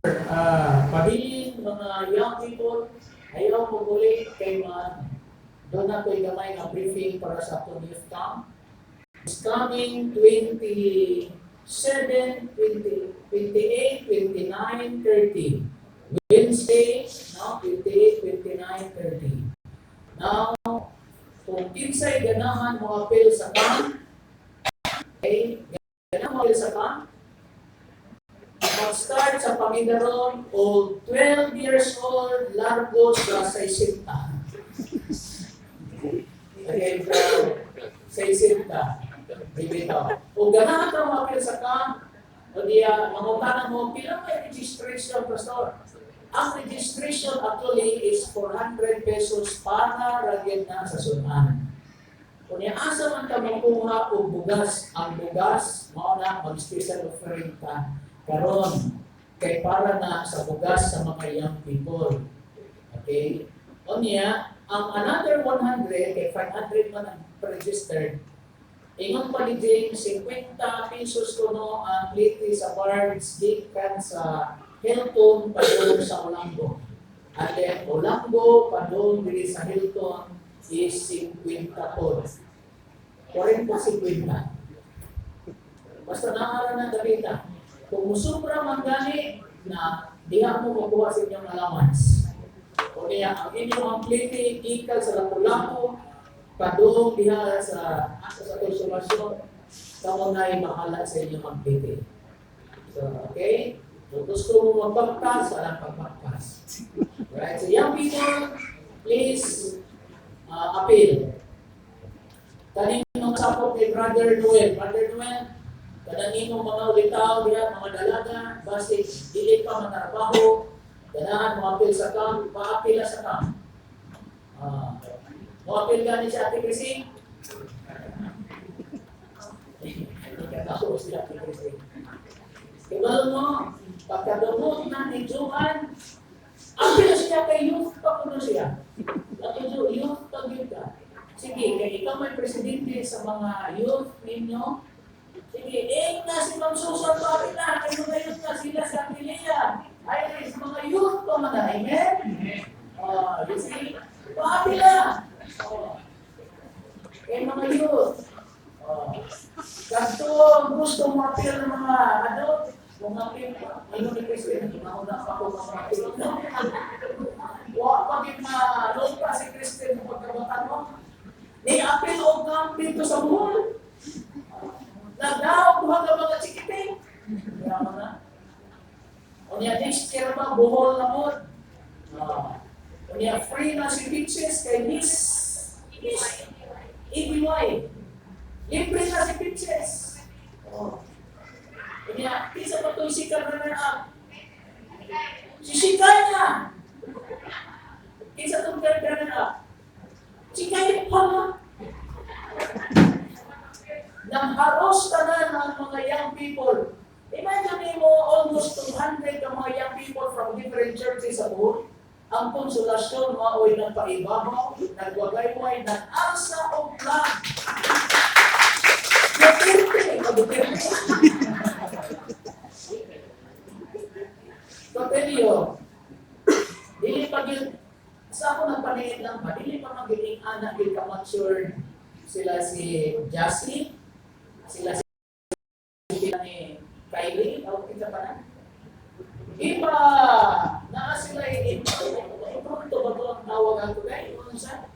Pabiling mga young people, ayaw mo muli kay doon na ko'y gamay na briefing para sa itong youth camp. It's coming 27, 20, 28, 29, 30. Wednesday, no? 28, 29, 30. Now, kung kinsay ganahan mo appeal sa camp, okay, ganahan mo appeal sa camp, mag-start sa Panginoon o 12 years old, largo sa 60. Okay, sa 60. Bibito. O ganahan ka mo appeal sa camp, o diya, mangutanan mo, pilang may registration, Pastor? Ang registration actually is 400 pesos para ragyan na sa sunan. Kung asa man ka makuha o bugas, ang bugas, mauna mag-special offering ka. Karon kay para na sa bugas sa mga young people. Okay? O niya, ang another 100, kay 500 man ang registered, ingon paliging 50 pesos kuno ang pliti sa bards gikan sa Hilton padung sa Olanggo. At then Olanggo padung diri sa Hilton is 50 po. 40 50. Basta naara na dalita. Kung musubra man gani na diha mo makuha sa inyong allowance. O niya ang inyong pliti gikan sa Lapu-Lapu padung diha sa konsumasyon, kamo na'y mahala sa inyong magpili. So, okay? So, gusto mo magpagpas, walang pagpagpas. Right? So, young people, please appeal. Kaninong support kay Brother Noel. Brother Noel, kaninong mga ulitaw diya, mga dalaga, basta dili pa manarbaho, ganahan mo appeal sa camp, pa-appeal sa camp. Mo-appeal ka ni si Ate Chrissy? Hindi ka ako si Ate Chrissy. Kibalo mo, pagkadamot na ni Johan, appeal siya kay youth pa kuno siya. At youth pag-youth ka. Sige, kaya ikaw may presidente sa mga youth ninyo. Sige, na si Ma'am Susan Papi na, kayo na youth na sila sa Pilia. Ay, mga youth pa mga, amen? You see, papi na. Eh mga youth, ganito gusto ma-appeal ng mga adult, kung ma-appeal pa, ayun ni Christine, nauna pa ako ma-appeal. Pagit na load pa si Christine kung pagkabatan mo, ni-appeal o camp dito sa buhol. Nagdaw, buha ka mga chikiting. Kaya mo na. O niya, next year pa, buhol na mo. O niya, free na si Pitches kay Miss EBY. Libre na si Pitches. O niya, isa pa itong sikar runner-up. Si Sikay na. Isa itong runner-up. Sikay pa na. Nang-haros ka na ng mga young people. Imagine mo, almost 200 ng mga young people from different churches sa buhol. Ang konsolasyon mo ay nagpaibabaw, nagwagay-way, nag-asa o plan. Kapelio, dili pa yun, sa ako nagpaningin lang ba, dili pa magiling anak yung ka-matured sila si Jasmine, sila si ni Kylie, o kita pa na? Iba, na sila iba ito ba ito ang tawagan ko kayo?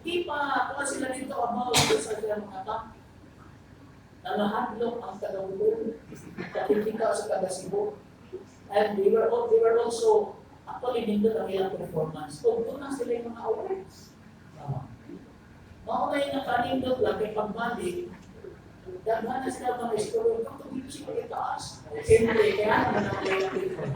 Iba, kung sila nito about sa sila mga tao. Nanahadlok ang Tagawul, kakikita sa Tagasibo. And they were also, actually, nindot ang ilang performance. Kung doon na sila yung mga awards. Maunay na kanindot lang kay pagbalik, daghan na sila mga iskolo, kung tumili siya itaas. Siyempre, kaya naman ang ilang people.